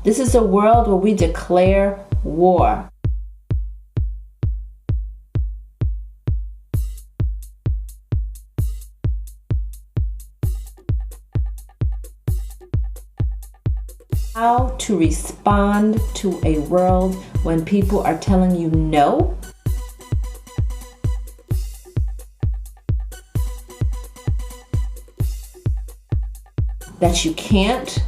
This is a world where we declare war. How to respond to a world when people are telling you no? That you can't?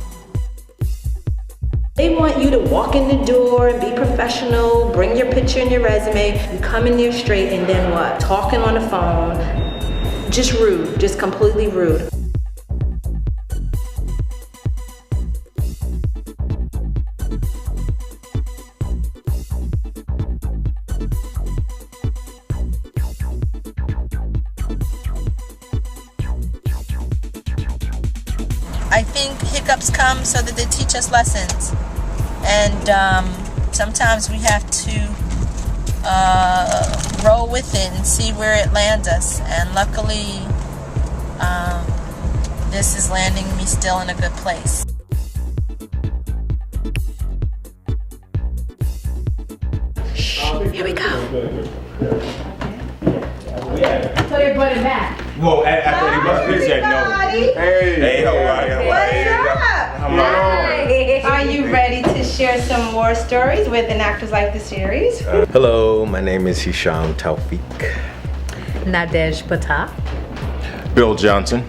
They want you to walk in the door and be professional, bring your picture and your resume, you come in there straight, and then what? Talking on the phone. Just rude, just completely rude. I think hiccups come so that they teach us lessons, and sometimes we have to roll with it and see where it lands us, and luckily this is landing me still in a good place. Here we go. So they brought it back. Well, after he must have said no. Hey, how are you? What's up? Are you ready to share some more stories with an Actors Like the series? Hello, my name is Hisham Tawfiq. Nadhege, Ptah. Bill Johnson.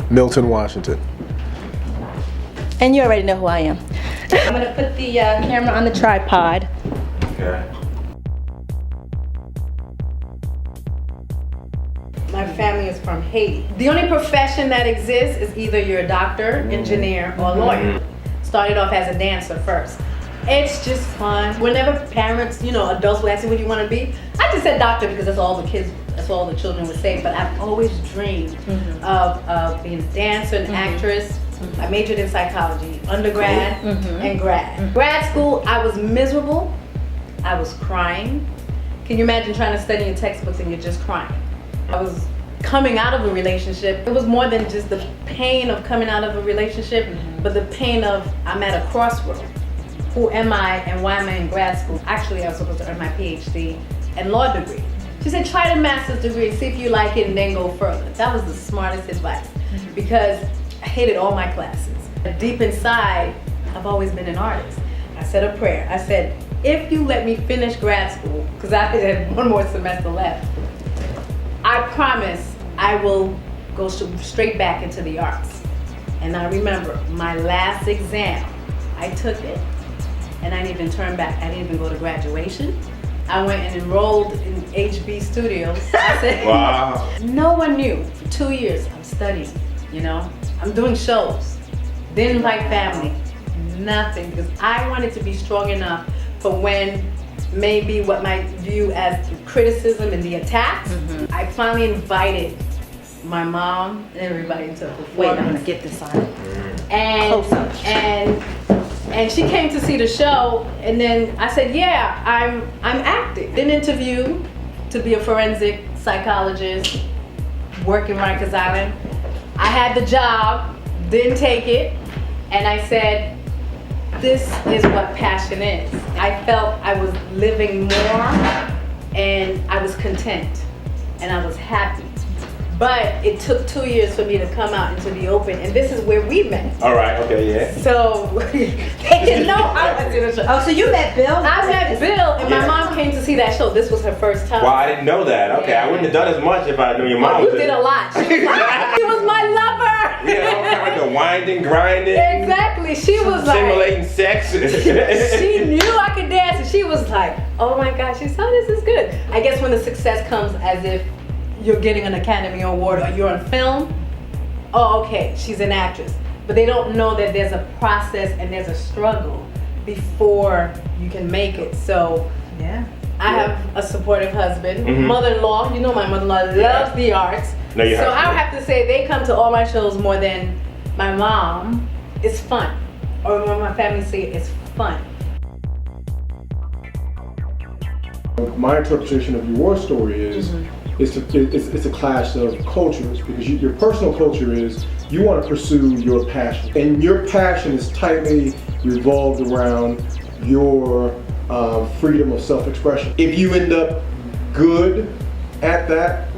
Milton, Washington. And you already know who I am. I'm gonna put the camera on the tripod. Okay. My family is from Haiti. The only profession that exists is either you're a doctor, engineer, or lawyer. Started off as a dancer first. It's just fun. Whenever parents, adults will ask me what you want to be, I just said doctor because that's all the children would say, but I've always dreamed of being a dancer, an actress. I majored in psychology, undergrad and grad. Grad school, I was miserable. I was crying. Can you imagine trying to study your textbooks and you're just crying? I was coming out of a relationship. It was more than just the pain of coming out of a relationship, but the pain of I'm at a crossroad. Who am I and why am I in grad school? Actually, I was supposed to earn my PhD and law degree. She said, try the master's degree, see if you like it, and then go further. That was the smartest advice because I hated all my classes. Deep inside, I've always been an artist. I said a prayer. I said, if you let me finish grad school, because I had one more semester left, I promise I will go straight back into the arts. And I remember my last exam, I took it and I didn't even turn back. I didn't even go to graduation. I went and enrolled in HB Studios. I said, wow. No one knew. For 2 years, I'm studying, I'm doing shows. Didn't invite family, nothing, because I wanted to be strong enough for when maybe what might view as criticism and the attacks. I finally invited my mom and everybody to perform. Wait, I'm gonna get this on. And she came to see the show, and then I said, yeah, I'm acting. Did an interview to be a forensic psychologist, work in Rikers Island. I had the job, didn't take it, and I said, this is what passion is. I felt I was living more and I was content and I was happy. But it took 2 years for me to come out into the open, and this is where we met. All right, okay, yeah. So they didn't know I was in the show. Oh, so you met Bill? I met Bill, and my mom came to see that show. This was her first time. Well, I didn't know that. Okay, I wouldn't have done as much if I knew your mom You was did a lot. She was my lover. Yeah, the winding, grinding. Exactly. She was like simulating sex. She knew I could dance, and she was like, oh my gosh, she said, oh, this is good. I guess when the success comes as if you're getting an Academy Award or you're on film, oh, okay, she's an actress. But they don't know that there's a process and there's a struggle before you can make it. So yeah, I have a supportive husband, mother-in-law. You know my mother-in-law loves the arts. No, you so have to. I have to say they come to all my shows more than my mom. It's fun. Or when my family say it's fun. My interpretation of your war story is it's a clash of cultures, because your personal culture is you want to pursue your passion, and your passion is tightly revolved around your freedom of self-expression. If you end up good at that,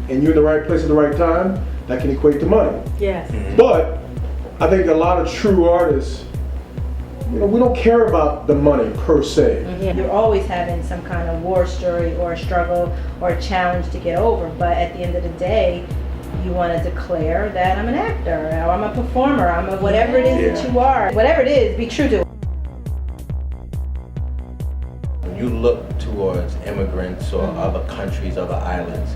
and you're in the right place at the right time, that can equate to money. Yes. But I think a lot of true artists, we don't care about the money per se. You're always having some kind of war story or a struggle or a challenge to get over, but at the end of the day, you want to declare that I'm an actor, or I'm a performer, I'm a whatever it is that you are. Whatever it is, be true to it. When you look towards immigrants or other countries, other islands,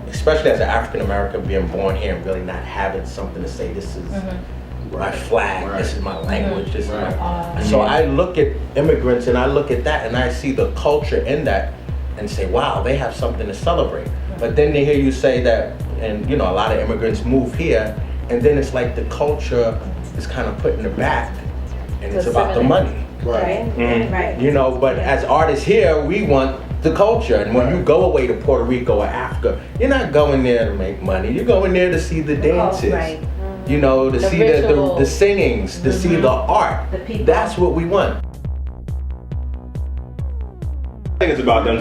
especially as an African American being born here and really not having something to say, this is my flag, this is my language, this is my... So I look at immigrants and I look at that and I see the culture in that and say, wow, they have something to celebrate. But then they hear you say that, and a lot of immigrants move here, and then it's like the culture is kind of put in the back and it's about the money. Right. But as artists here, we want the culture. And when you go away to Puerto Rico or Africa, you're not going there to make money. You're going there to see the dances. To see the singings, to see the art. The people. That's what we want. I think it's about them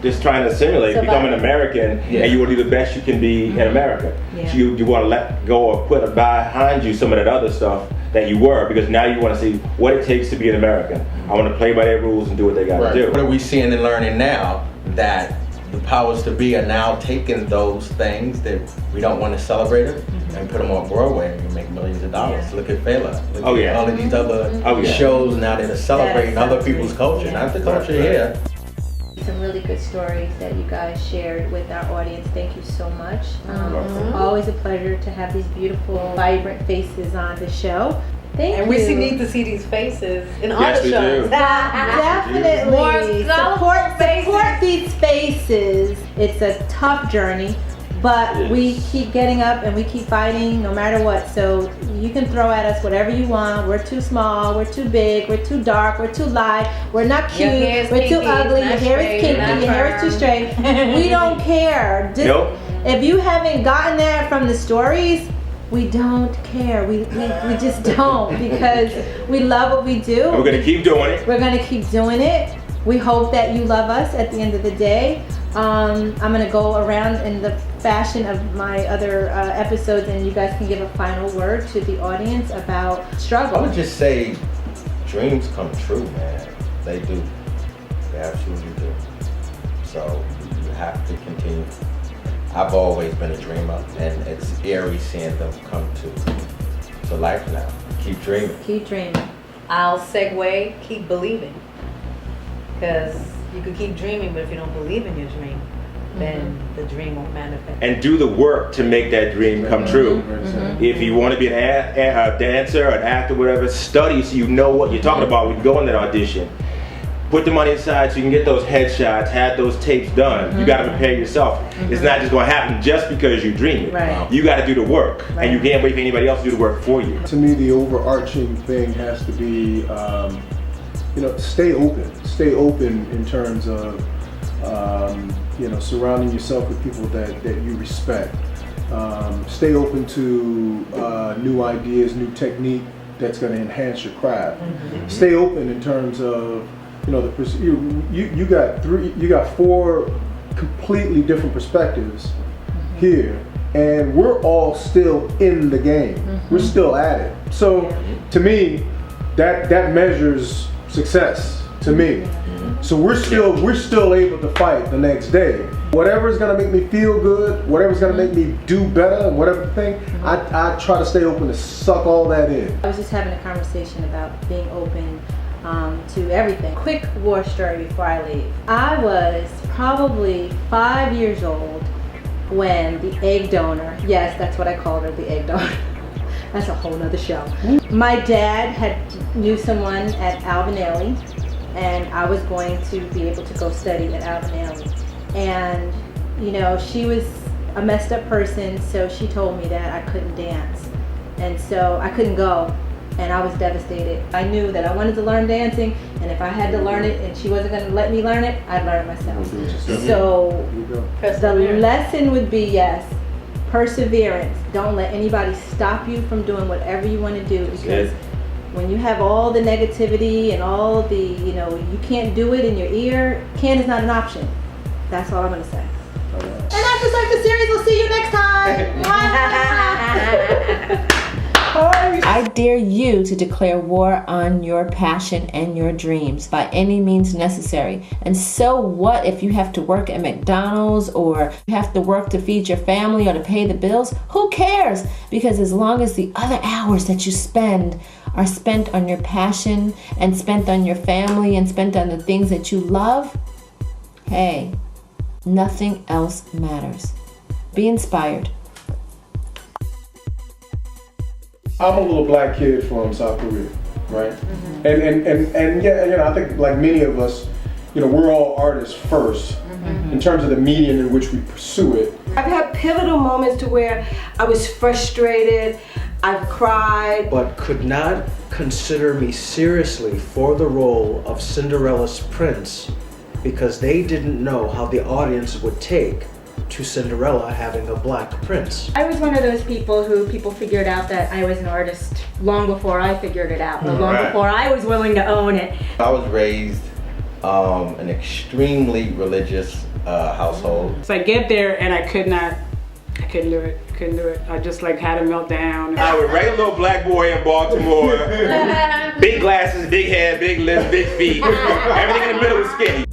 just trying to simulate becoming American, and you want to do the best you can be in America. So you want to let go or put behind you some of that other stuff that you were, because now you want to see what it takes to be an American. I want to play by their rules and do what they got to do. What are we seeing and learning now? That the powers to be are now taking those things that we don't want to celebrate them and put them on Broadway and make millions of dollars. Look at Fela. Look at all of these other shows now that are celebrating other people's culture, not the culture here. Some really good stories that you guys shared with our audience. Thank you so much. Always a pleasure to have these beautiful, vibrant faces on the show. Thank you. And we need to see these faces in all the shows. Definitely. Support these faces. It's a tough journey, but we keep getting up and we keep fighting no matter what. So you can throw at us whatever you want. We're too small, we're too big, we're too dark, we're too light, we're not cute, we're too ugly, your hair is kinky, your hair is too straight. We don't care. If you haven't gotten that from the stories, we don't care. We just don't, because we love what we do. And we're going to keep doing it. We're going to keep doing it. We hope that you love us at the end of the day. I'm going to go around in the fashion of my other episodes, and you guys can give a final word to the audience about struggle. I would just say dreams come true, man. They do. They absolutely do. So you have to continue. I've always been a dreamer, and it's eerie seeing them come to life now. Keep dreaming. Keep dreaming. I'll segue, keep believing. Because you can keep dreaming, but if you don't believe in your dream, then the dream won't manifest. And do the work to make that dream come true. If you want to be a dancer, an actor, whatever, study so you know what you're talking about when you go in that audition. Put the money aside so you can get those headshots, have those tapes done. You got to prepare yourself. It's not just going to happen just because you dream it. You got to do the work, and you can't wait for anybody else to do the work for you. To me, the overarching thing has to be, stay open. Stay open in terms of, surrounding yourself with people that you respect. Stay open to new ideas, new technique that's going to enhance your craft. Stay open in terms of, you got four completely different perspectives here, and we're all still in the game. We're still at it. So to me, that measures success to me. So we're still able to fight the next day. Whatever's gonna make me feel good, whatever's gonna make me do better, and whatever thing, I try to stay open to suck all that in. I was just having a conversation about being open to everything. Quick war story before I leave. I was probably 5 years old when the egg donor, yes, that's what I called her, the egg donor. That's a whole nother show. My dad knew someone at Alvin Ailey, and I was going to be able to go study at Alvin Ailey. And she was a messed up person, so she told me that I couldn't dance, and so I couldn't go. and I was devastated. I knew that I wanted to learn dancing, and if I had to learn it and she wasn't going to let me learn it, I'd learn it myself. So the lesson would be, yes, perseverance. Don't let anybody stop you from doing whatever you want to do, because when you have all the negativity and all the, you know, you can't do it in your ear, can is not an option. That's all I'm going to say. And that's just like the series. We'll see you next time. I dare you to declare war on your passion and your dreams by any means necessary. And so what if you have to work at McDonald's, or you have to work to feed your family or to pay the bills? Who cares? Because as long as the other hours that you spend are spent on your passion and spent on your family and spent on the things that you love, hey, nothing else matters. Be inspired. I'm a little black kid from South Korea, right? And yeah, you know, I think like many of us, you know, we're all artists first in terms of the medium in which we pursue it. I've had pivotal moments to where I was frustrated, I've cried. But could not consider me seriously for the role of Cinderella's prince, because they didn't know how the audience would take to Cinderella having a black prince. I was one of those people who people figured out that I was an artist long before I figured it out, but long before I was willing to own it. I was raised an extremely religious household. So I get there and I couldn't do it. I just like had a meltdown. I was a regular little black boy in Baltimore. Big glasses, big hair, big lips, big feet. Everything in the middle was skinny.